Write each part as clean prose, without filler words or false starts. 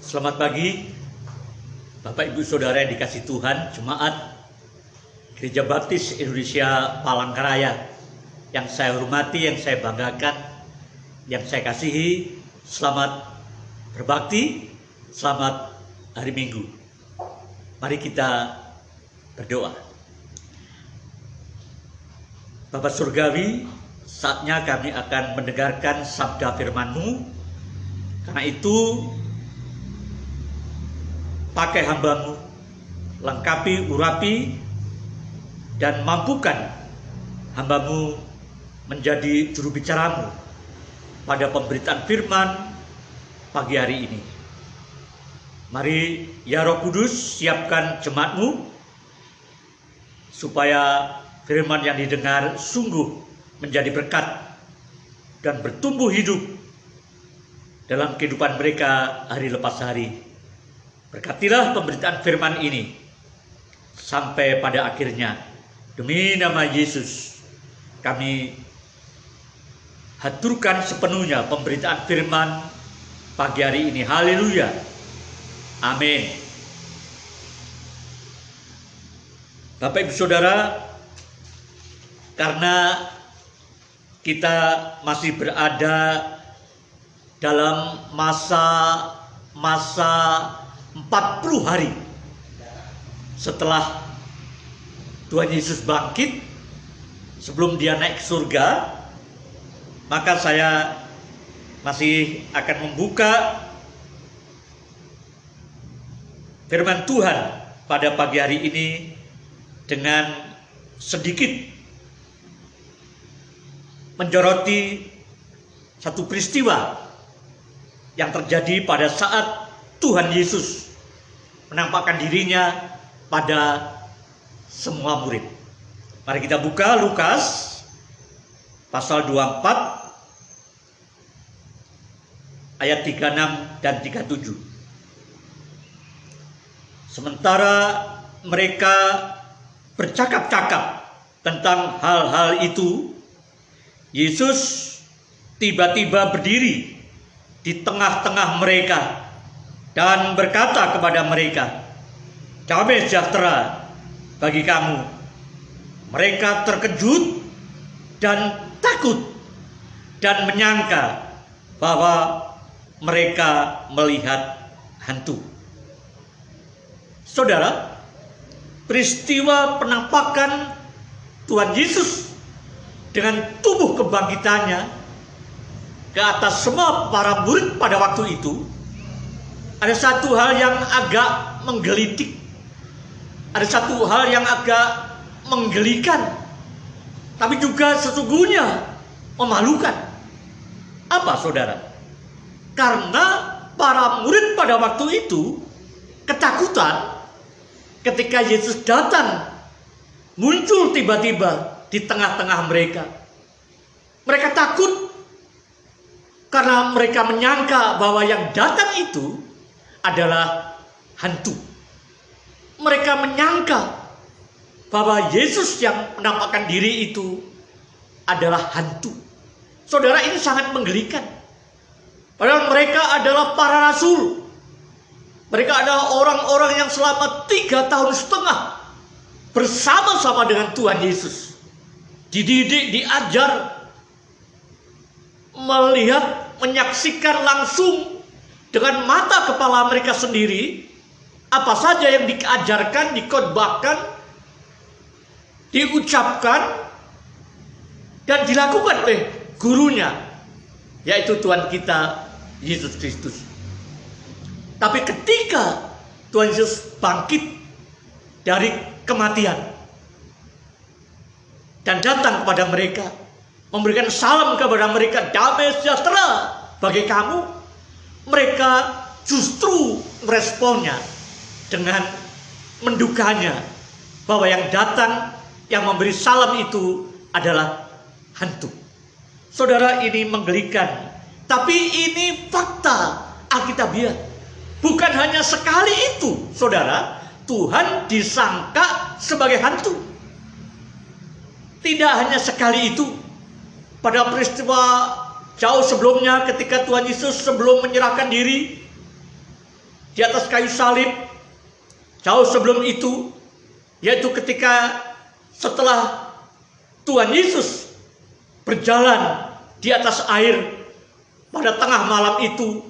Selamat pagi, Bapak Ibu Saudara yang dikasihi Tuhan, Jemaat Gereja Baptis Indonesia Palangkaraya yang saya hormati, yang saya banggakan, yang saya kasihi. Selamat berbakti, selamat hari Minggu. Mari kita berdoa. Bapak Surgawi, saatnya kami akan mendengarkan sabda firman-Mu. Karena itu, pakai hamba-Mu, lengkapi, urapi, dan mampukan hamba-Mu menjadi juru bicara-Mu pada pemberitaan firman pagi hari ini. Mari ya Roh Kudus, siapkan jemaat-Mu supaya firman yang didengar sungguh menjadi berkat dan bertumbuh hidup dalam kehidupan mereka hari lepas hari. Berkatilah pemberitaan firman ini sampai pada akhirnya. Demi nama Yesus, kami haturkan sepenuhnya pemberitaan firman pagi hari ini. Haleluya. Amin. Bapak Ibu Saudara, karena kita masih berada dalam masa 40 hari setelah Tuhan Yesus bangkit, sebelum dia naik ke surga, maka saya masih akan membuka firman Tuhan pada pagi hari ini dengan sedikit menyoroti satu peristiwa yang terjadi pada saat Tuhan Yesus menampakkan dirinya pada semua murid. Mari kita buka Lukas pasal 24 ayat 36 dan 37. Sementara mereka bercakap-cakap tentang hal-hal itu, Yesus tiba-tiba berdiri di tengah-tengah mereka dan berkata kepada mereka, "Damai sejahtera bagi kamu." Mereka terkejut dan takut dan menyangka bahwa mereka melihat hantu. Saudara, peristiwa penampakan Tuhan Yesus dengan tubuh kebangkitannya ke atas semua para murid pada waktu itu, ada satu hal yang agak menggelitik, ada satu hal yang agak menggelikan, tapi juga sesungguhnya memalukan. Apa saudara? Karena para murid pada waktu itu ketakutan ketika Yesus datang, muncul tiba-tiba di tengah-tengah mereka. Mereka takut karena mereka menyangka bahwa yang datang itu adalah hantu. Mereka menyangka bahwa Yesus yang menampakkan diri itu adalah hantu. Saudara, ini sangat menggelikan. Padahal mereka adalah para rasul. Mereka adalah orang-orang yang selama 3,5 tahun bersama-sama dengan Tuhan Yesus. Dididik, diajar, melihat, menyaksikan langsung dengan mata kepala mereka sendiri apa saja yang diajarkan, dikhotbahkan, diucapkan, dan dilakukan oleh gurunya, yaitu Tuhan kita Yesus Kristus. Tapi ketika Tuhan Yesus bangkit dari kematian dan datang kepada mereka, memberikan salam kepada mereka, "Damai sejahtera bagi kamu," mereka justru meresponnya dengan mendukanya bahwa yang datang, yang memberi salam itu adalah hantu. Saudara, ini menggelikan, tapi ini fakta Alkitabiah. Bukan hanya sekali itu, saudara, Tuhan disangka sebagai hantu. Tidak hanya sekali itu. Pada peristiwa jauh sebelumnya, ketika Tuhan Yesus sebelum menyerahkan diri di atas kayu salib. Jauh sebelum itu, yaitu ketika setelah Tuhan Yesus berjalan di atas air pada tengah malam itu,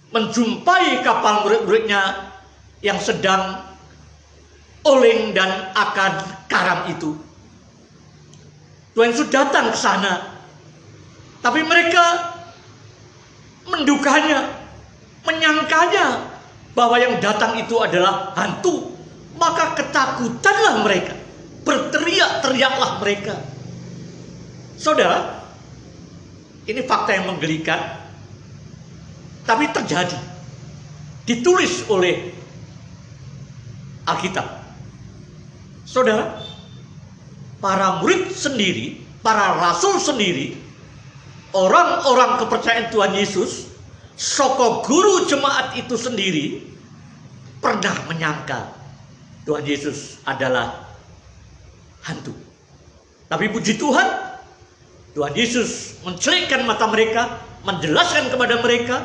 menjumpai kapal murid-muridnya yang sedang oleng dan akan karam itu. Tuhan Yesus datang ke sana, tapi mereka mendukanya, menyangkanya bahwa yang datang itu adalah hantu. Maka ketakutanlah mereka, berteriak-teriaklah mereka. Saudara, ini fakta yang menggelikan, tapi terjadi, ditulis oleh Alkitab. Saudara, para murid sendiri, para rasul sendiri, orang-orang kepercayaan Tuhan Yesus, soko guru jemaat itu sendiri pernah menyangka Tuhan Yesus adalah hantu. Tapi puji Tuhan, Tuhan Yesus mencelikkan mata mereka, menjelaskan kepada mereka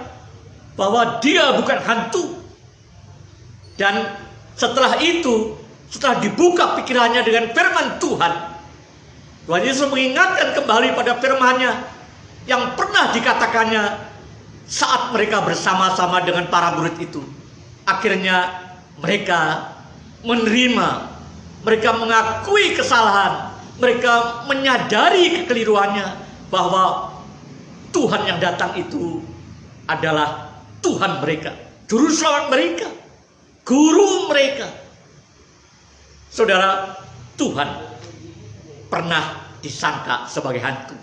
bahwa dia bukan hantu. Dan setelah itu, setelah dibuka pikirannya dengan firman Tuhan, Tuhan Yesus mengingatkan kembali pada firman-Nya yang pernah dikatakannya saat mereka bersama-sama dengan para murid itu. Akhirnya mereka menerima, mereka mengakui kesalahan, mereka menyadari kekeliruannya bahwa Tuhan yang datang itu adalah Tuhan mereka, juru selamat mereka, guru mereka. Saudara, Tuhan pernah disangka sebagai hantu.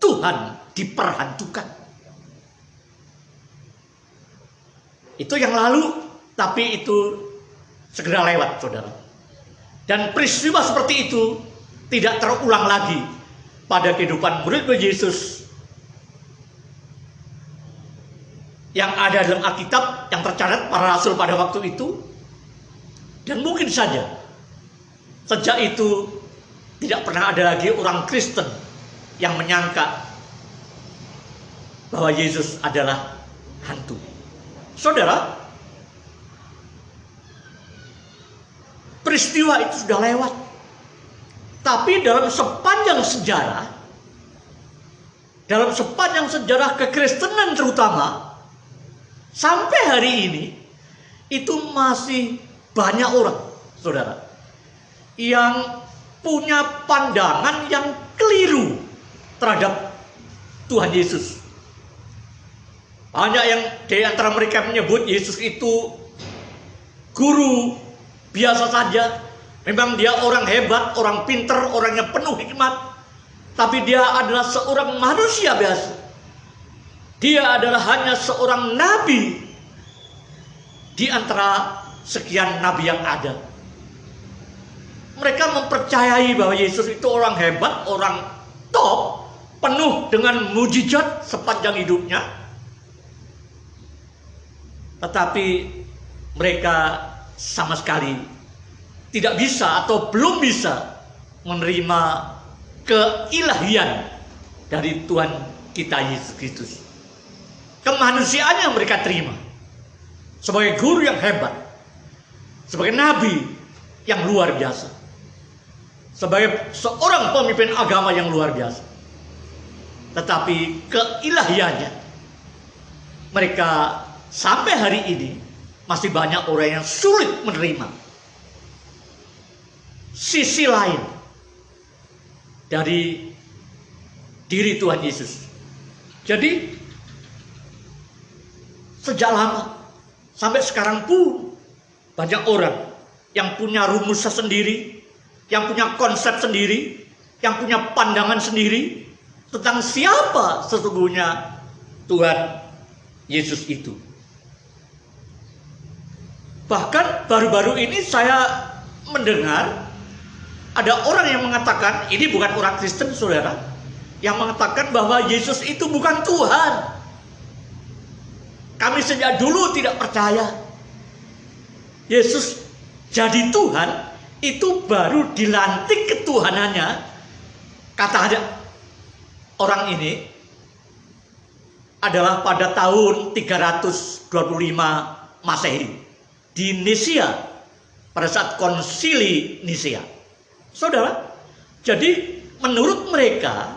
Tuhan diperhantukan. Itu yang lalu, tapi itu segera lewat, saudara. Dan peristiwa seperti itu tidak terulang lagi pada kehidupan murid Yesus yang ada dalam Alkitab, yang tercatat para rasul pada waktu itu. Dan mungkin saja sejak itu tidak pernah ada lagi orang Kristen yang menyangka bahwa Yesus adalah hantu. Saudara, peristiwa itu sudah lewat. Tapi dalam sepanjang sejarah kekristenan terutama, sampai hari ini, itu masih banyak orang, saudara, yang punya pandangan yang keliru terhadap Tuhan Yesus. Banyak yang di antara mereka menyebut Yesus itu guru biasa saja. Memang dia orang hebat, orang pinter, orang yang penuh hikmat. Tapi dia adalah seorang manusia biasa. Dia adalah hanya seorang nabi di antara sekian nabi yang ada. Mereka mempercayai bahwa Yesus itu orang hebat, orang top, penuh dengan mujizat sepanjang hidupnya. Tetapi mereka sama sekali tidak bisa atau belum bisa menerima keilahian dari Tuhan kita Yesus Kristus. Kemanusiaan yang mereka terima sebagai guru yang hebat, sebagai nabi yang luar biasa, sebagai seorang pemimpin agama yang luar biasa. Tetapi keilahiannya mereka sampai hari ini masih banyak orang yang sulit menerima sisi lain dari diri Tuhan Yesus. Jadi sejak lama sampai sekarang pun banyak orang yang punya rumusnya sendiri, yang punya konsep sendiri, yang punya pandangan sendiri tentang siapa sesungguhnya Tuhan Yesus itu. Bahkan baru-baru ini saya mendengar ada orang yang mengatakan, ini bukan orang Kristen, saudara, yang mengatakan bahwa Yesus itu bukan Tuhan. Kami sejak dulu tidak percaya. Yesus jadi Tuhan itu baru dilantik ketuhanannya, kata orang ini, adalah pada tahun 325 Masehi di Nisia pada saat konsili Nisia. Saudara, jadi menurut mereka,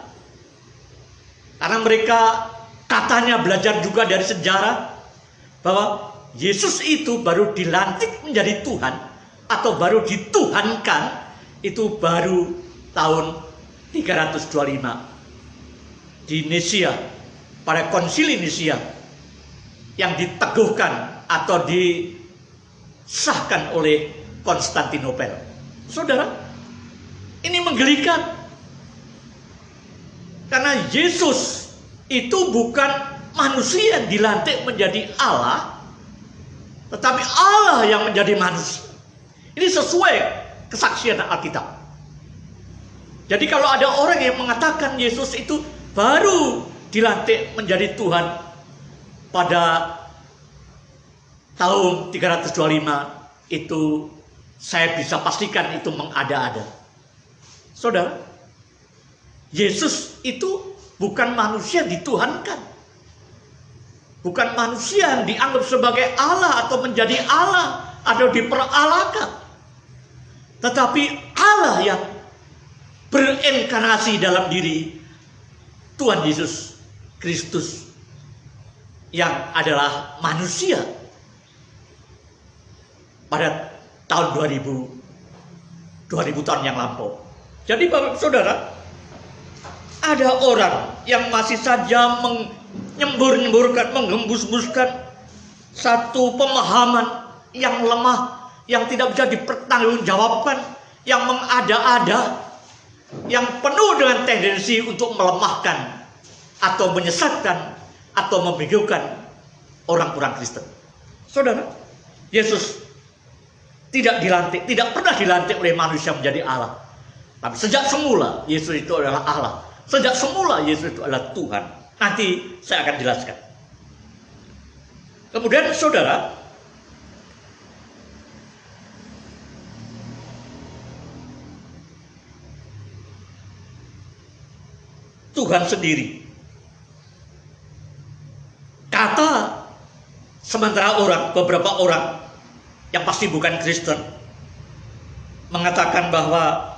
karena mereka katanya belajar juga dari sejarah bahwa Yesus itu baru dilantik menjadi Tuhan atau baru dituhankan itu baru tahun 325 di Nisia pada konsili Nisia yang diteguhkan atau disahkan oleh Konstantinopel. Saudara, ini menggelikan karena Yesus itu bukan manusia yang dilantik menjadi Allah, tetapi Allah yang menjadi manusia. Ini sesuai kesaksian Alkitab. Jadi kalau ada orang yang mengatakan Yesus itu baru dilantik menjadi Tuhan pada tahun 325, itu saya bisa pastikan itu mengada-ada. Saudara, Yesus itu bukan manusia yang dituhankan. Bukan manusia yang dianggap sebagai Allah atau menjadi Allah atau diperalahkan. Tetapi Allah yang berinkarnasi dalam diri Tuhan Yesus Kristus yang adalah manusia pada tahun 2000 tahun yang lampau. Jadi Bapak Saudara, ada orang yang masih saja menyembur-nyemburkan, menggembus-gembuskan satu pemahaman yang lemah, yang tidak bisa dipertanggungjawabkan, yang mengada-ada, yang penuh dengan tendensi untuk melemahkan atau menyesatkan atau membingungkan orang-orang Kristen. Saudara, Yesus tidak pernah dilantik oleh manusia menjadi Allah. Tapi sejak semula Yesus itu adalah Allah. Sejak semula Yesus itu adalah Tuhan. Nanti saya akan jelaskan. Kemudian saudara, Tuhan sendiri. Kata sementara beberapa orang yang pasti bukan Kristen mengatakan bahwa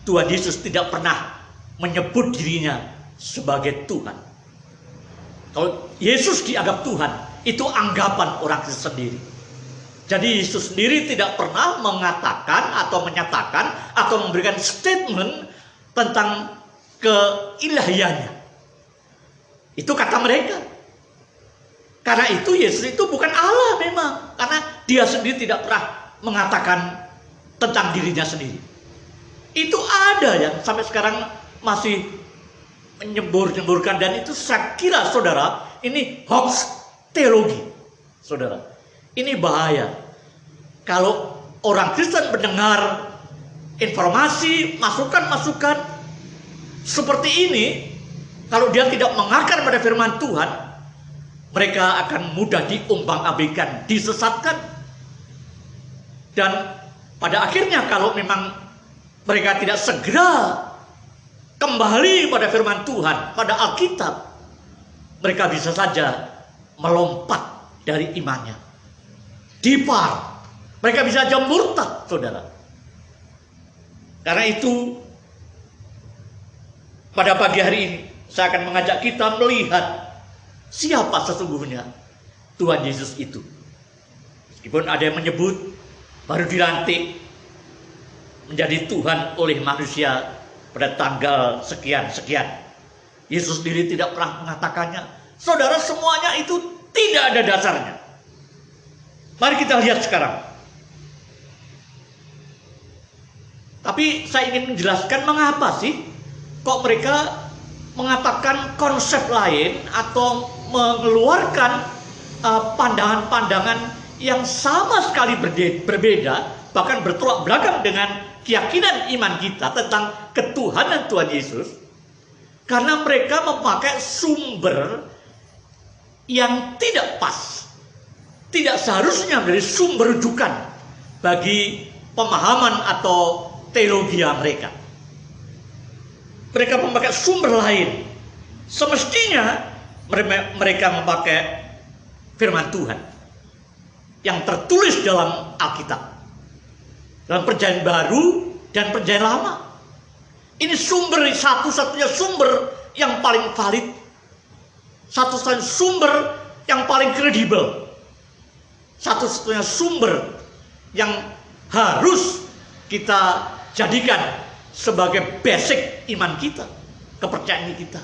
Tuhan Yesus tidak pernah menyebut dirinya sebagai Tuhan. Kalau Yesus dianggap Tuhan, itu anggapan orang Kristen sendiri. Jadi Yesus sendiri tidak pernah mengatakan atau menyatakan atau memberikan statement tentang keilahiannya. Itu kata mereka. Karena itu Yesus itu bukan Allah memang. Karena dia sendiri tidak pernah mengatakan tentang dirinya sendiri. Itu ada yang sampai sekarang masih menyembur-nyemburkan. Dan itu saya kira saudara, ini hoax teologi. Saudara, ini bahaya. Kalau orang Kristen mendengar informasi, masukan-masukan seperti ini, kalau dia tidak mengakar pada firman Tuhan, mereka akan mudah diumbang-ambingkan, disesatkan. Dan pada akhirnya kalau memang mereka tidak segera kembali pada firman Tuhan, pada Alkitab, mereka bisa saja melompat dari imannya. Dipar. Mereka bisa saja murtad, saudara. Karena itu, pada pagi hari ini, saya akan mengajak kita melihat siapa sesungguhnya Tuhan Yesus itu. Meskipun ada yang menyebut baru dilantik menjadi Tuhan oleh manusia pada tanggal sekian-sekian. Yesus sendiri tidak pernah mengatakannya. Saudara, semuanya itu tidak ada dasarnya. Mari kita lihat sekarang. Tapi saya ingin menjelaskan mengapa sih kok mereka mengatakan konsep lain atau mengeluarkan pandangan-pandangan yang sama sekali berbeda, bahkan bertolak belakang dengan keyakinan iman kita tentang ketuhanan Tuhan Yesus. Karena mereka memakai sumber yang tidak pas, tidak seharusnya menjadi sumber rujukan bagi pemahaman atau teologi mereka. Mereka memakai sumber lain. Semestinya mereka memakai firman Tuhan yang tertulis dalam Alkitab, dalam Perjanjian Baru dan Perjanjian Lama. Ini sumber, satu-satunya sumber yang paling valid, satu-satunya sumber yang paling kredibel, satu-satunya sumber yang harus kita jadikan sebagai basic iman kita, kepercayaan kita.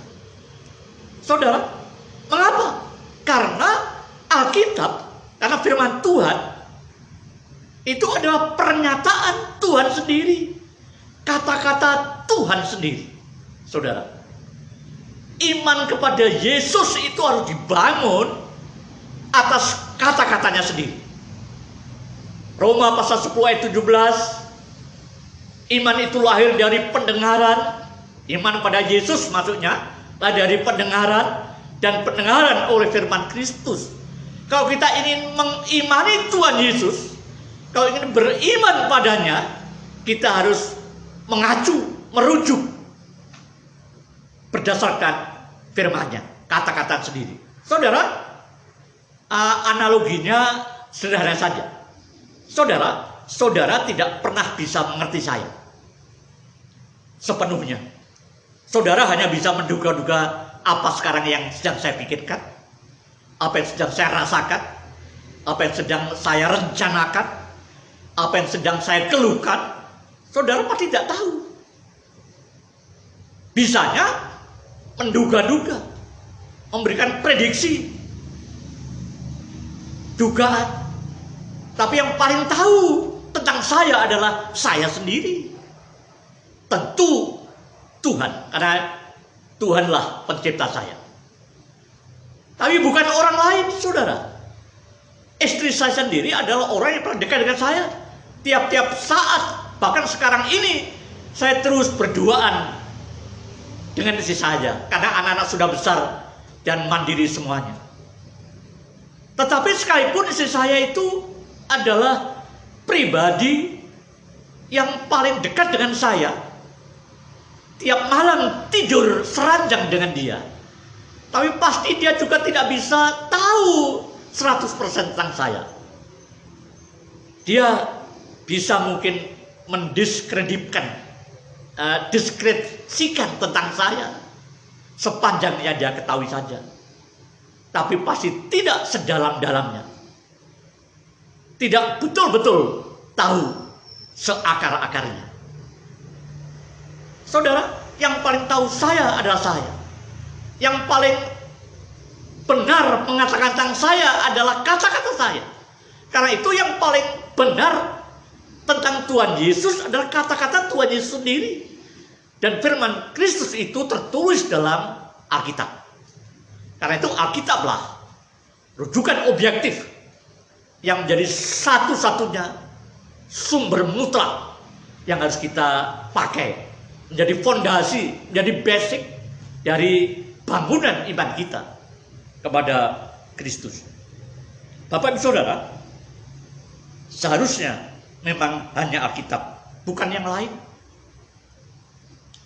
Saudara, mengapa? Karena Alkitab, karena firman Tuhan itu adalah pernyataan Tuhan sendiri, kata-kata Tuhan sendiri. Saudara, iman kepada Yesus itu harus dibangun atas kata-katanya sendiri. Roma pasal 10 ayat 17, iman itu lahir dari pendengaran. Iman pada Yesus maksudnya lahir dari pendengaran, dan pendengaran oleh firman Kristus. Kalau kita ingin mengimani Tuhan Yesus, kalau ingin beriman padanya, kita harus mengacu, merujuk berdasarkan firman-Nya, kata-kata sendiri. Saudara, analoginya sederhana saja. Saudara tidak pernah bisa mengerti saya sepenuhnya. Saudara hanya bisa menduga-duga apa sekarang yang sedang saya pikirkan, apa yang sedang saya rasakan, apa yang sedang saya rencanakan, apa yang sedang saya keluhkan. Saudara pasti tidak tahu. Bisanya menduga-duga, memberikan prediksi, dugaan. Tapi yang paling tahu tentang saya adalah saya sendiri. Tentu Tuhan, karena Tuhanlah pencipta saya. Tapi bukan orang lain, saudara. Istri saya sendiri adalah orang yang paling dekat dengan saya. Tiap-tiap saat, bahkan sekarang ini, saya terus berduaan dengan istri saya. Karena anak-anak sudah besar dan mandiri semuanya. Tetapi sekalipun istri saya itu adalah pribadi yang paling dekat dengan saya, tiap malam tidur seranjang dengan dia, tapi pasti dia juga tidak bisa tahu 100% tentang saya. Dia bisa mungkin diskreditkan tentang saya sepanjang yang dia ketahui saja, tapi pasti tidak sedalam-dalamnya, tidak betul-betul tahu seakar-akarnya. Saudara, yang paling tahu saya adalah saya. Yang paling benar mengatakan tentang saya adalah kata-kata saya. Karena itu yang paling benar tentang Tuhan Yesus adalah kata-kata Tuhan Yesus sendiri. Dan firman Kristus itu tertulis dalam Alkitab. Karena itu Alkitablah rujukan objektif yang menjadi satu-satunya sumber mutlak yang harus kita pakai, menjadi fondasi, menjadi basic dari bangunan iman kita kepada Kristus. Bapak Ibu Saudara, seharusnya memang hanya Alkitab, bukan yang lain.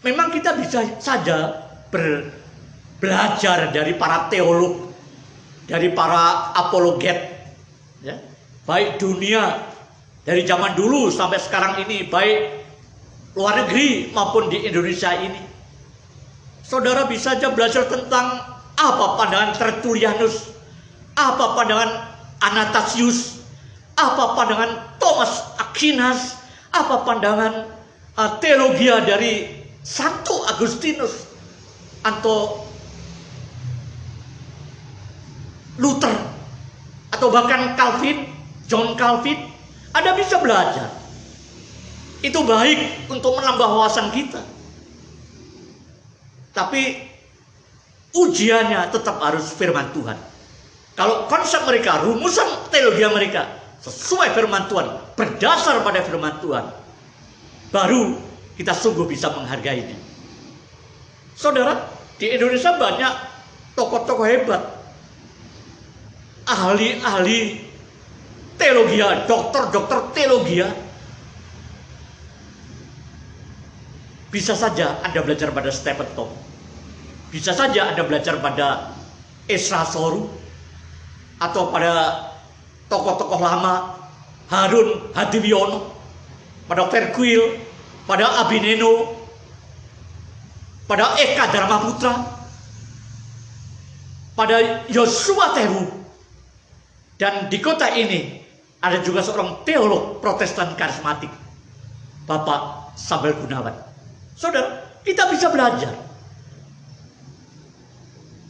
Memang kita bisa saja belajar dari para teolog, dari para apologet, ya, baik dunia dari zaman dulu sampai sekarang ini, baik luar negeri maupun di Indonesia ini. Saudara bisa saja belajar tentang apa pandangan Tertullianus, apa pandangan Anastasius, apa pandangan Thomas Aquinas, apa pandangan teologia dari Santo Agustinus atau Luther, atau bahkan Calvin, John Calvin. Anda bisa belajar. Itu baik untuk menambah wawasan kita. Tapi ujiannya tetap harus firman Tuhan. Kalau konsep mereka, rumusan teologi mereka sesuai firman Tuhan, berdasar pada firman Tuhan, baru kita sungguh bisa menghargainya. Saudara, di Indonesia banyak tokoh-tokoh hebat, ahli-ahli teologi, dokter-dokter teologi. Bisa saja Anda belajar pada Stephen Thom. Bisa saja Anda belajar pada Ezra Soru. atau pada tokoh-tokoh lama, Harun Hadiwiono, pada Verkuil, pada Abineno, pada Eka Dharmaputra, pada Yosua Tehu. Dan di kota ini ada juga seorang teolog Protestan karismatik, Bapak Samuel Gunawan. Saudara, kita bisa belajar.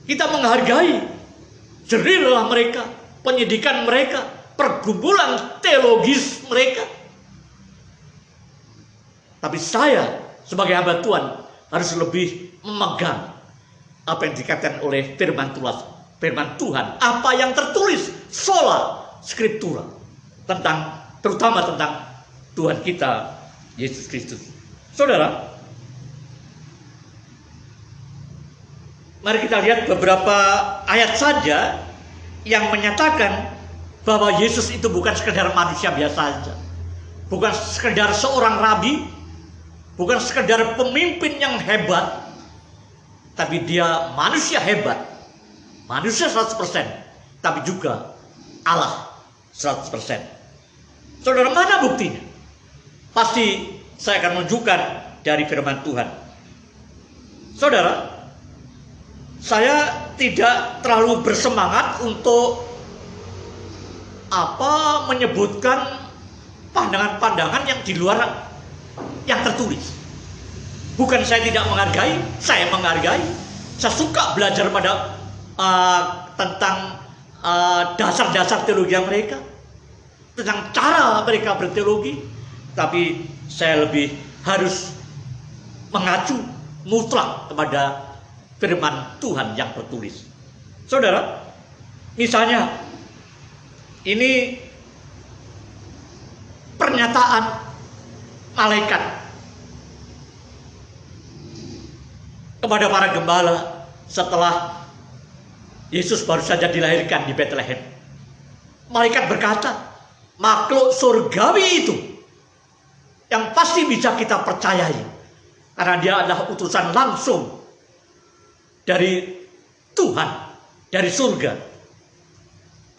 Kita menghargai jerih lelah mereka, penyidikan mereka, pergumulan teologis mereka. Tapi saya sebagai hamba Tuhan harus lebih memegang apa yang dikatakan oleh firman Tuhan, apa yang tertulis sola scriptura, terutama tentang Tuhan kita Yesus Kristus. Saudara, mari kita lihat beberapa ayat saja yang menyatakan bahwa Yesus itu bukan sekedar manusia biasa saja, bukan sekedar seorang rabi, bukan sekedar pemimpin yang hebat, tapi dia manusia hebat, manusia 100%, tapi juga Allah 100%. Saudara, mana buktinya? Pasti saya akan menunjukkan dari firman Tuhan. Saudara, saya tidak terlalu bersemangat untuk menyebutkan pandangan-pandangan yang di luar yang tertulis. Bukan saya tidak menghargai, saya menghargai. Saya suka belajar pada tentang dasar-dasar teologi mereka, tentang cara mereka berteologi. Tapi saya lebih harus mengacu mutlak kepada firman Tuhan yang tertulis. Saudara, misalnya ini pernyataan malaikat kepada para gembala setelah Yesus baru saja dilahirkan di Bethlehem. Malaikat berkata, makhluk surgawi itu yang pasti bisa kita percayai, karena dia adalah utusan langsung dari Tuhan, dari surga,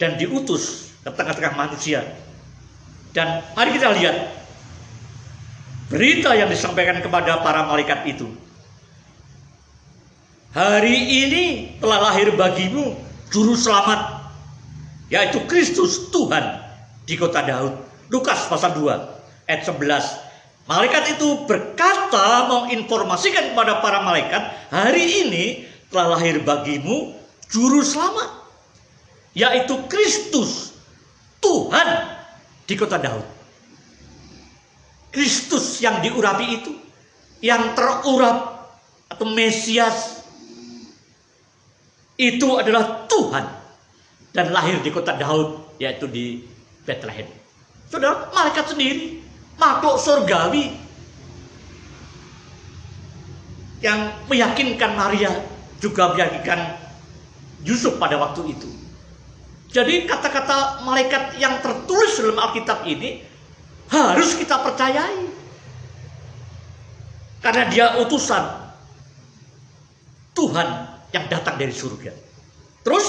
dan diutus ke tengah-tengah manusia. Dan mari kita lihat berita yang disampaikan kepada para malaikat itu. Hari ini telah lahir bagimu juru selamat, yaitu Kristus Tuhan di kota Daud. Lukas pasal 2 ayat 11. Malaikat itu berkata, menginformasikan kepada para malaikat, hari ini telah lahir bagimu juru selamat, yaitu Kristus Tuhan di kota Daud. Kristus yang diurapi itu, yang terurap atau Mesias, itu adalah Tuhan dan lahir di kota Daud, yaitu di Bethlehem. Saudara, malaikat sendiri, makhluk surgawi yang meyakinkan Maria, juga meyakinkan Yusuf pada waktu itu. Jadi kata-kata malaikat yang tertulis dalam Alkitab ini harus kita percayai, karena dia utusan Tuhan yang datang dari surga. Terus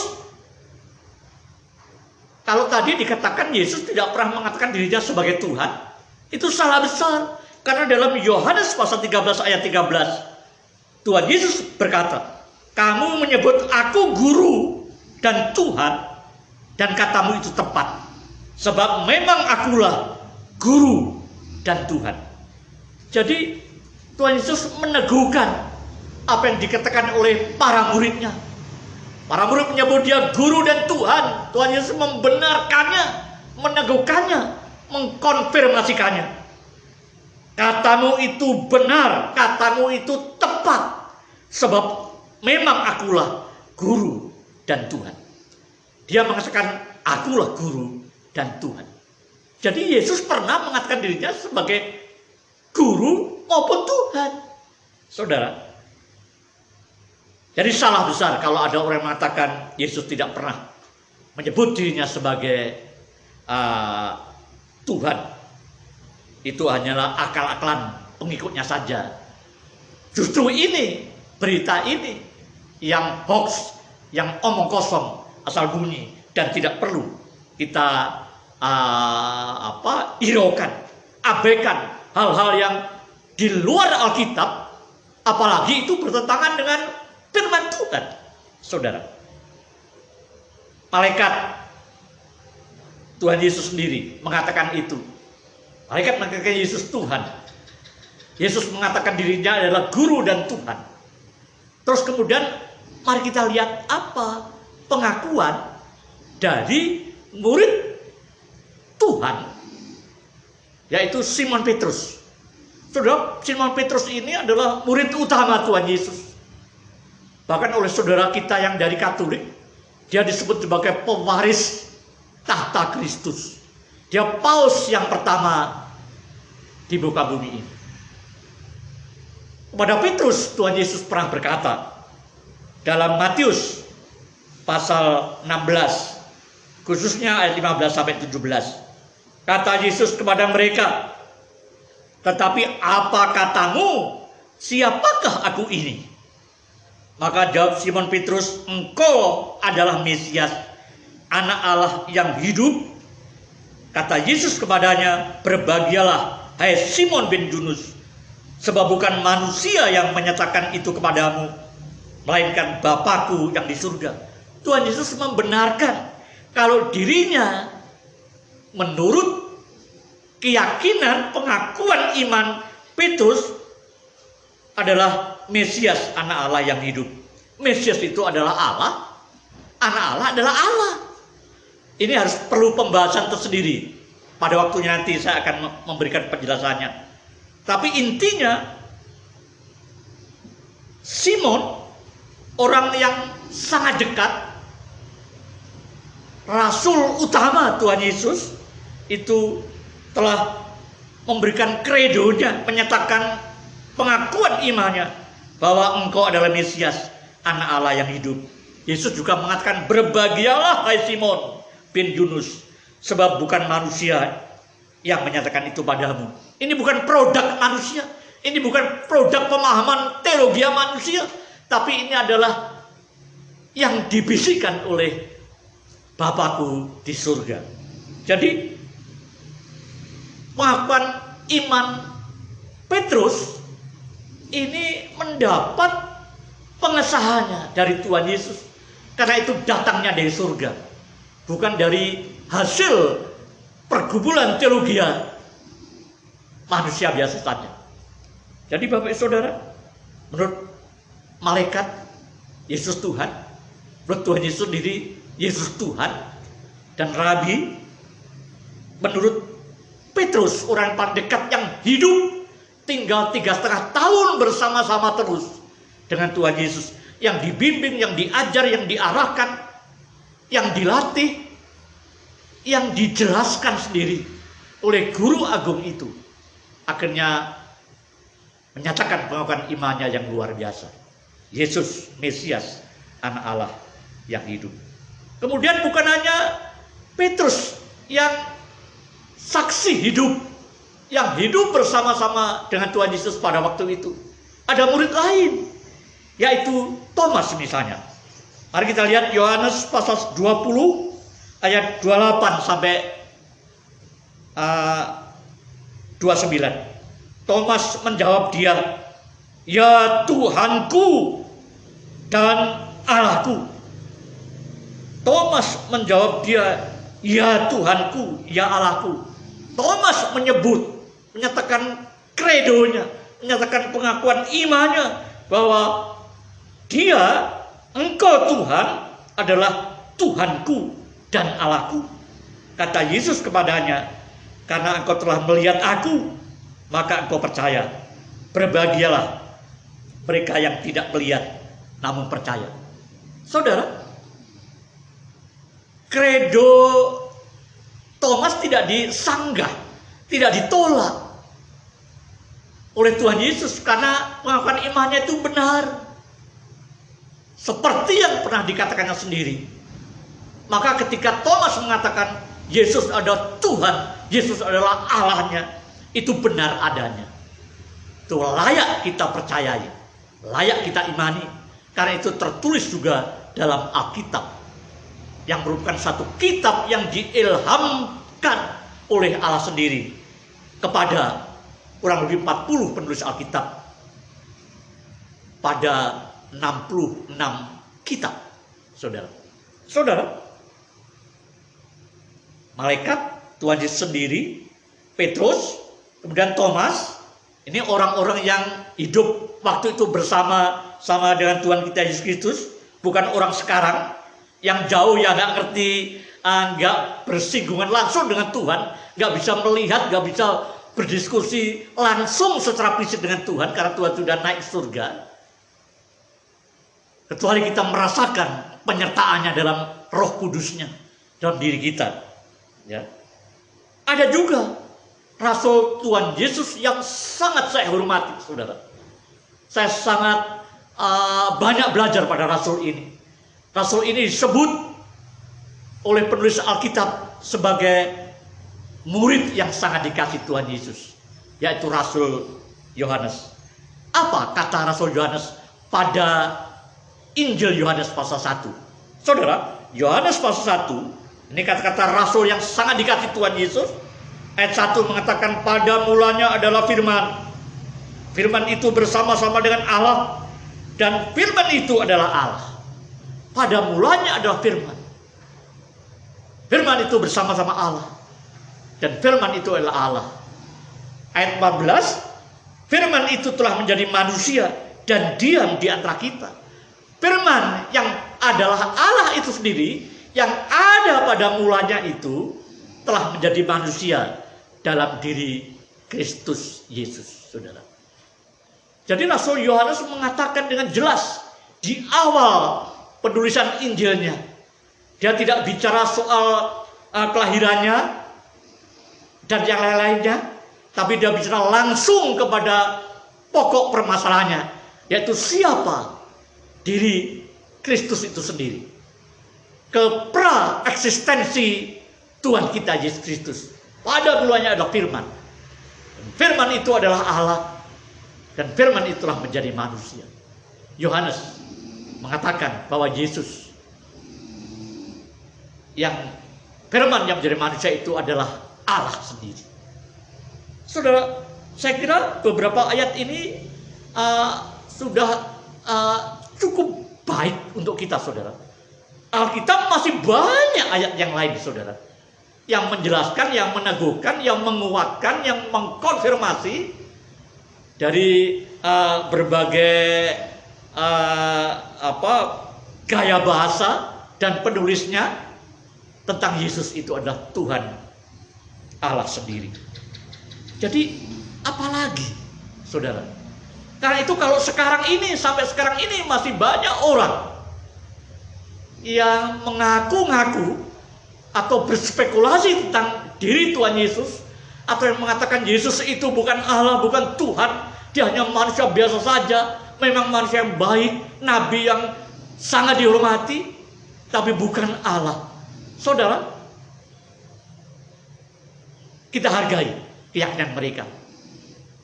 kalau tadi dikatakan Yesus tidak pernah mengatakan dirinya sebagai Tuhan, itu salah besar. Karena dalam Yohanes pasal 13 ayat 13, Tuhan Yesus berkata, kamu menyebut aku guru dan Tuhan, dan katamu itu tepat, sebab memang akulah guru dan Tuhan. Jadi Tuhan Yesus meneguhkan apa yang dikatakan oleh para muridnya. Para murid menyebut dia guru dan Tuhan. Tuhan Yesus membenarkannya, meneguhkannya, mengkonfirmasikannya. Katamu itu benar, katamu itu tepat, sebab memang akulah guru dan Tuhan. Dia mengatakan akulah guru dan Tuhan. Jadi Yesus pernah mengatakan dirinya sebagai guru maupun Tuhan. Saudara, jadi salah besar kalau ada orang yang mengatakan Yesus tidak pernah menyebut dirinya sebagai Tuhan. Itu hanyalah akal-akalan pengikutnya saja. Justru ini, berita ini yang hoax, yang omong kosong, asal bunyi, dan tidak perlu kita hiraukan, abaikan hal-hal yang di luar Alkitab, apalagi itu bertentangan dengan firman Tuhan. Saudara, malaikat Tuhan Yesus sendiri mengatakan itu. Malaikat mengatakan Yesus Tuhan. Yesus mengatakan dirinya adalah guru dan Tuhan. Terus kemudian mari kita lihat apa pengakuan dari murid Tuhan, yaitu Simon Petrus. Saudara, Simon Petrus ini adalah murid utama Tuhan Yesus. Bahkan oleh saudara kita yang dari Katolik, dia disebut sebagai pewaris tahta Kristus. Dia paus yang pertama di muka bumi ini. Kepada Petrus, Tuhan Yesus pernah berkata dalam Matius pasal 16, khususnya ayat 15 sampai 17. Kata Yesus kepada mereka, "Tetapi apa katamu? Siapakah aku ini?" Maka jawab Simon Petrus, "Engkau adalah Mesias, Anak Allah yang hidup." Kata Yesus kepadanya, "Berbahagialah, hai Simon bin Yunus, sebab bukan manusia yang menyatakan itu kepadamu, melainkan Bapakku yang di surga." Tuhan Yesus membenarkan kalau dirinya menurut keyakinan pengakuan iman Petrus adalah Mesias, Anak Allah yang hidup. Mesias itu adalah Allah, Anak Allah adalah Allah. Ini harus perlu pembahasan tersendiri. Pada waktunya nanti saya akan memberikan penjelasannya. Tapi intinya, Simon, orang yang sangat dekat, rasul utama Tuhan Yesus, itu telah memberikan kredonya, menyatakan pengakuan imannya bahwa engkau adalah Mesias, Anak Allah yang hidup. Yesus juga mengatakan, "Berbahagialah hai Simon bin Yunus, sebab bukan manusia yang menyatakan itu padamu." Ini bukan produk manusia, ini bukan produk pemahaman teologi manusia, tapi ini adalah yang dibisikkan oleh Bapakku di surga. Jadi pengakuan iman Petrus ini mendapat pengesahannya dari Tuhan Yesus, karena itu datangnya dari surga, bukan dari hasil pergumulan teologi manusia biasa saja. Jadi Bapak Ibu Saudara, menurut malaikat Yesus Tuhan, menurut Tuhan Yesus sendiri Yesus Tuhan dan Rabi, menurut Petrus orang paling dekat yang hidup tinggal 3,5 tahun bersama-sama terus dengan Tuhan Yesus, yang dibimbing, yang diajar, yang diarahkan, yang dilatih, yang dijelaskan sendiri oleh guru agung itu, akhirnya menyatakan pengakuan imannya yang luar biasa. Yesus Mesias, Anak Allah yang hidup. Kemudian bukan hanya Petrus yang saksi hidup, yang hidup bersama-sama dengan Tuhan Yesus pada waktu itu. Ada murid lain, yaitu Thomas misalnya. Mari kita lihat Yohanes pasal 20 ayat 28 sampai 29. Thomas menjawab dia, "Ya Tuhanku dan Allahku." Thomas menjawab dia, "Ya Tuhanku, ya Allahku." Thomas menyatakan kredonya, menyatakan pengakuan imannya bahwa dia, engkau Tuhan, adalah Tuhanku dan Allahku. Kata Yesus kepadanya, "Karena engkau telah melihat aku, maka engkau percaya. Berbahagialah mereka yang tidak melihat namun percaya." Saudara, kredo Thomas tidak disanggah, tidak ditolak oleh Tuhan Yesus, karena pengakuan imannya itu benar, seperti yang pernah dikatakannya sendiri. Maka ketika Thomas mengatakan Yesus adalah Tuhan, Yesus adalah Allahnya, itu benar adanya. Itu layak kita percayai, layak kita imani, karena itu tertulis juga dalam Alkitab. yang merupakan satu kitab yang diilhamkan oleh Allah sendiri kepada kurang lebih 40 penulis Alkitab pada 66 kitab, saudara. Saudara, malaikat Tuhan Yesus sendiri, Petrus, kemudian Thomas, ini orang-orang yang hidup waktu itu bersama dengan Tuhan kita Yesus Kristus, bukan orang sekarang yang jauh, yang nggak ngerti, nggak bersinggungan langsung dengan Tuhan, nggak bisa melihat, nggak bisa berdiskusi langsung secara fisik dengan Tuhan karena Tuhan sudah naik surga. Kecuali kita merasakan penyertaannya dalam Roh Kudusnya dalam diri kita. Ya. Ada juga Rasul Tuhan Yesus yang sangat saya hormati, saudara. Saya sangat banyak belajar pada Rasul ini. Rasul ini disebut oleh penulis Alkitab sebagai murid yang sangat dikasih Tuhan Yesus, yaitu Rasul Yohanes. Apa kata Rasul Yohanes pada Injil Yohanes pasal 1? Saudara, Yohanes pasal 1, ini kata-kata Rasul yang sangat dikasih Tuhan Yesus. Ayat 1 mengatakan, pada mulanya adalah firman. Firman itu bersama-sama dengan Allah, dan firman itu adalah Allah. Pada mulanya adalah firman. Firman itu bersama-sama Allah, dan firman itu adalah Allah. Ayat 14, firman itu telah menjadi manusia dan diam di antara kita. Firman yang adalah Allah itu sendiri, yang ada pada mulanya itu, telah menjadi manusia dalam diri Kristus Yesus, saudara. Jadi Rasul Yohanes mengatakan dengan jelas di awal penulisan Injilnya, dia tidak bicara soal kelahirannya dan yang lain-lainnya, tapi dia bicara langsung kepada pokok permasalahannya, yaitu siapa diri Kristus itu sendiri. Ke pra-eksistensi Tuhan kita Yesus Kristus. Pada mulanya adalah firman. Dan firman itu adalah Allah. Dan firman itulah menjadi manusia. Yohanes mengatakan bahwa Yesus, yang firman yang menjadi manusia itu adalah Allah sendiri. Saudara, saya kira beberapa ayat ini sudah cukup baik untuk kita, saudara. Alkitab masih banyak ayat yang lain, saudara, yang menjelaskan, yang meneguhkan, yang menguatkan, yang mengkonfirmasi dari berbagai gaya bahasa dan penulisnya tentang Yesus itu adalah Tuhan Allah sendiri. Jadi apalagi, saudara? Karena itu kalau sekarang ini, sampai sekarang ini masih banyak orang yang mengaku-ngaku atau berspekulasi tentang diri Tuhan Yesus, atau yang mengatakan Yesus itu bukan Allah, bukan Tuhan, dia hanya manusia biasa saja, memang manusia yang baik, nabi yang sangat dihormati, tapi bukan Allah. Saudara, kita hargai keyakinan mereka,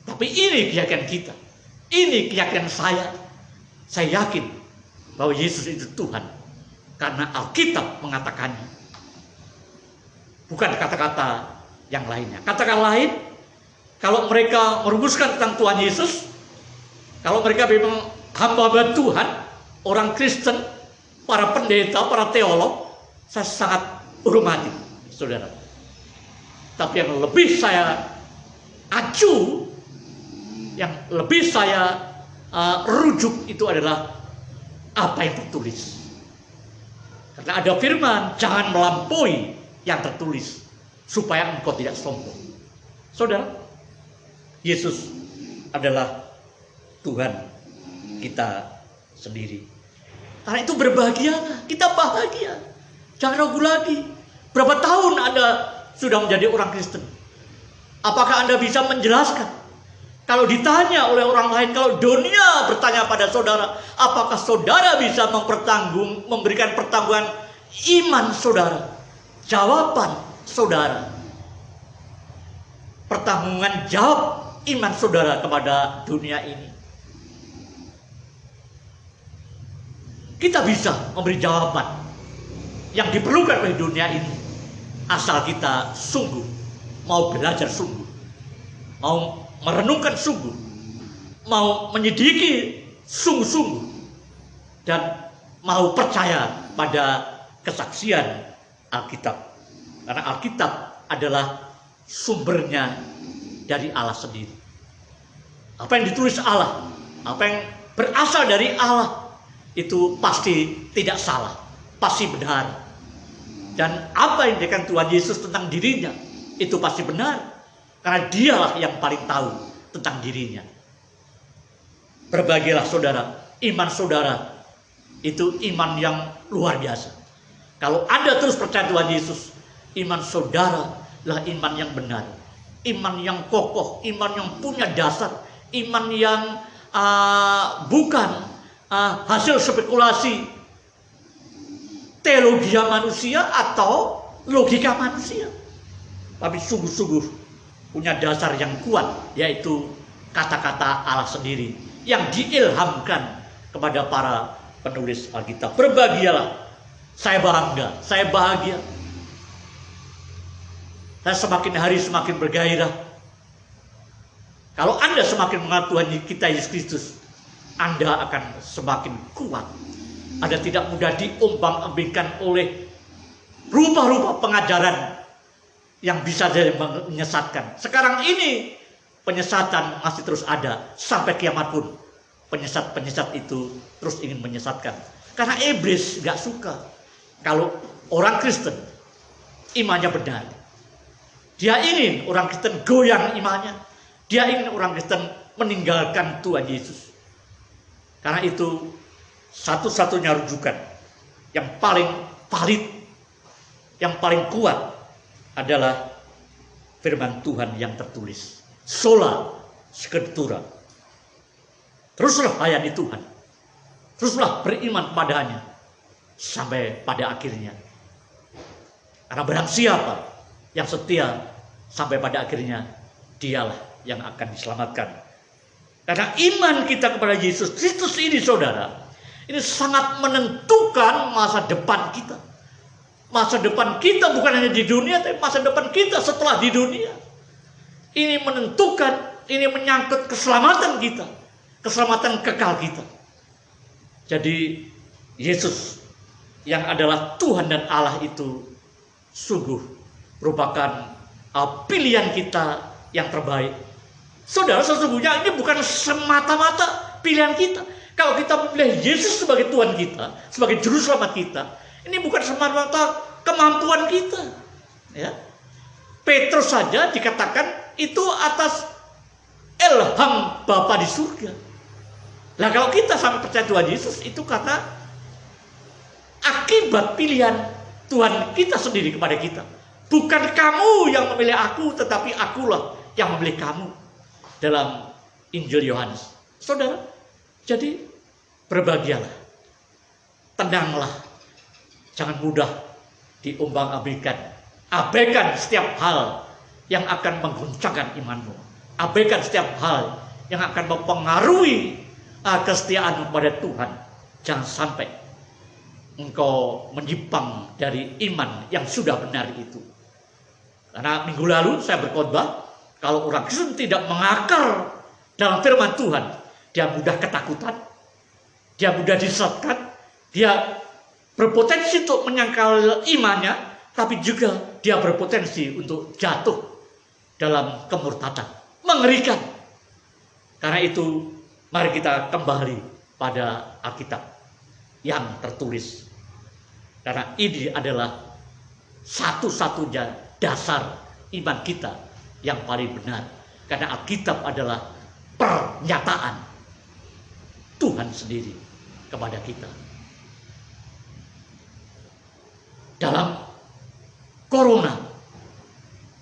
tapi ini keyakinan kita, ini keyakinan saya. Saya yakin bahwa Yesus itu Tuhan karena Alkitab mengatakannya, bukan kata-kata yang lainnya. Kata-kata lain, kalau mereka merumuskan tentang Tuhan Yesus, kalau mereka memang hamba Tuhan, orang Kristen, para pendeta, para teolog, saya sangat hormati, saudara. Tapi yang lebih saya acu, yang lebih saya rujuk itu adalah apa yang tertulis. Karena ada firman, jangan melampaui yang tertulis, supaya engkau tidak sombong. Saudara, Yesus adalah Tuhan kita sendiri. Karena itu berbahagialah, kita bahagia. Jangan ragu lagi. Berapa tahun Anda sudah menjadi orang Kristen? Apakah Anda bisa menjelaskan? Kalau ditanya oleh orang lain, kalau dunia bertanya pada saudara, apakah saudara bisa memberikan pertanggungan iman saudara? Jawaban saudara, pertanggungan jawab iman saudara kepada dunia ini, kita bisa memberi jawaban yang diperlukan oleh dunia ini, asal kita sungguh mau belajar sungguh, mau merenungkan sungguh, mau menyelidiki sungguh-sungguh, dan mau percaya pada kesaksian Alkitab. Karena Alkitab adalah sumbernya dari Allah sendiri. Apa yang ditulis Allah, apa yang berasal dari Allah, itu pasti tidak salah, pasti benar. Dan apa yang dikatakan Tuhan Yesus tentang dirinya, itu pasti benar. Karena dialah yang paling tahu tentang dirinya. Berbahagialah saudara, iman saudara itu iman yang luar biasa. Kalau Anda terus percaya Tuhan Yesus, iman saudara adalah iman yang benar, iman yang kokoh, iman yang punya dasar, iman yang bukan hasil spekulasi teologi manusia atau logika manusia, tapi sungguh-sungguh punya dasar yang kuat, yaitu kata-kata Allah sendiri yang diilhamkan kepada para penulis Alkitab. Berbahagialah, saya bangga, saya bahagia, saya semakin hari semakin bergairah. Kalau Anda semakin mengenal Tuhan kita Yesus Kristus, Anda akan semakin kuat. Anda tidak mudah diombang-ambingkan oleh rupa-rupa pengajaran yang bisa jadi menyesatkan. Sekarang ini penyesatan masih terus ada sampai kiamat pun. Penyesat-penyesat itu terus ingin menyesatkan. Karena iblis gak suka kalau orang Kristen imannya benar. Dia ingin orang Kristen goyang imannya. Dia ingin orang Kristen meninggalkan Tuhan Yesus. Karena itu satu-satunya rujukan yang paling valid, yang paling kuat adalah firman Tuhan yang tertulis. Sola Scriptura. Teruslah layani Tuhan. Teruslah beriman padanya sampai pada akhirnya. Karena barang siapa yang setia sampai pada akhirnya, dialah yang akan diselamatkan. Karena iman kita kepada Yesus Kristus ini saudara, ini sangat menentukan masa depan kita. Masa depan kita bukan hanya di dunia, tapi masa depan kita setelah di dunia. Ini menentukan, ini menyangkut keselamatan kita, keselamatan kekal kita. Jadi Yesus yang adalah Tuhan dan Allah itu sungguh merupakan pilihan kita yang terbaik. Saudara, sesungguhnya ini bukan semata-mata pilihan kita. Kalau kita memilih Yesus sebagai Tuhan kita, sebagai Juru Selamat kita, ini bukan semata-mata kemampuan kita. Ya. Petrus saja dikatakan itu atas ilham Bapa di surga. Nah, kalau kita sampai percaya Tuhan Yesus, itu karena akibat pilihan Tuhan kita sendiri kepada kita. Bukan kamu yang memilih aku, tetapi akulah yang memilih kamu. Dalam Injil Yohanes. Saudara, jadi berbahagialah, tenanglah, jangan mudah diombang-ambingkan. Abaikan setiap hal yang akan mengguncangkan imanmu. Abaikan setiap hal yang akan mempengaruhi kesetiaanmu pada Tuhan. Jangan sampai engkau menyimpang dari iman yang sudah benar itu. Karena minggu lalu saya berkhotbah, kalau orang Kristen tidak mengakar dalam firman Tuhan, dia mudah ketakutan, dia mudah disesatkan, dia berpotensi untuk menyangkal imannya, tapi juga dia berpotensi untuk jatuh dalam kemurtadan. Mengerikan. Karena itu, mari kita kembali pada Alkitab yang tertulis. Karena ini adalah satu-satunya dasar iman kita yang paling benar. Karena Alkitab adalah pernyataan Tuhan sendiri kepada kita. Dalam corona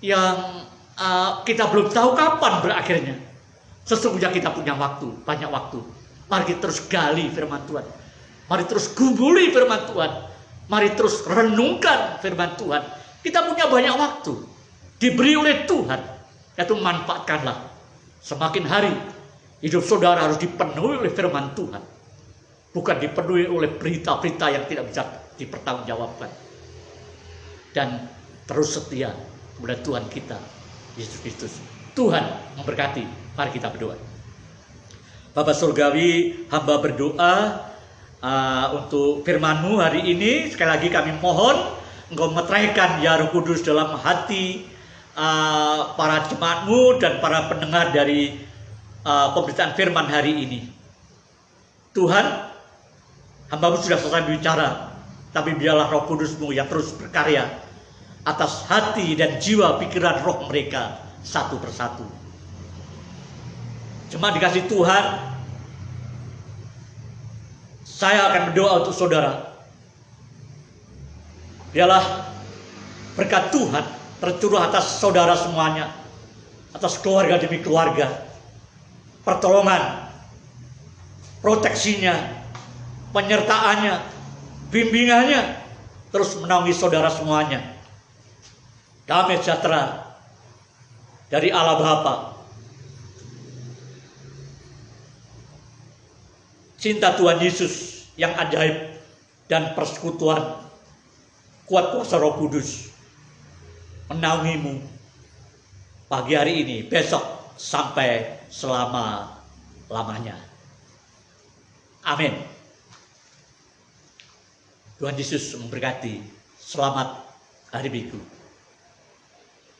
yang kita belum tahu kapan berakhirnya, sesungguhnya kita punya waktu, banyak waktu. Mari kita terus gali firman Tuhan. Mari terus gumuli firman Tuhan. Mari terus renungkan firman Tuhan. Kita punya banyak waktu diberi oleh Tuhan, yaitu manfaatkanlah. Semakin hari hidup saudara harus dipenuhi oleh firman Tuhan, bukan dipenuhi oleh berita-berita yang tidak bisa dipertanggungjawabkan. dan terus setia kepada Tuhan kita Yesus Kristus. Tuhan memberkati. Mari kita berdoa. Bapa Surgawi, hamba berdoa untuk firman-Mu hari ini. Sekali lagi kami mohon Engkau meteraikan ya Roh Kudus dalam hati para jemaat-Mu dan para pendengar dari pemberitaan firman hari ini. Tuhan, hamba-Mu sudah selesai bicara, tapi biarlah Roh Kudus-Mu yang terus berkarya atas hati dan jiwa pikiran roh mereka satu persatu. Jemaat dikasih Tuhan, saya akan berdoa untuk saudara. Biarlah berkat Tuhan tercurah atas saudara semuanya, atas keluarga demi keluarga, pertolongan, proteksinya, penyertaannya, bimbingannya terus menaungi saudara semuanya. Damai sejahtera dari Allah Bapa, cinta Tuhan Yesus yang ajaib, dan persekutuan kuat kuasa Roh Kudus menaungimu pagi hari ini, besok, sampai selama-lamanya. Amin. Tuhan Yesus memberkati. Selamat hari Minggu.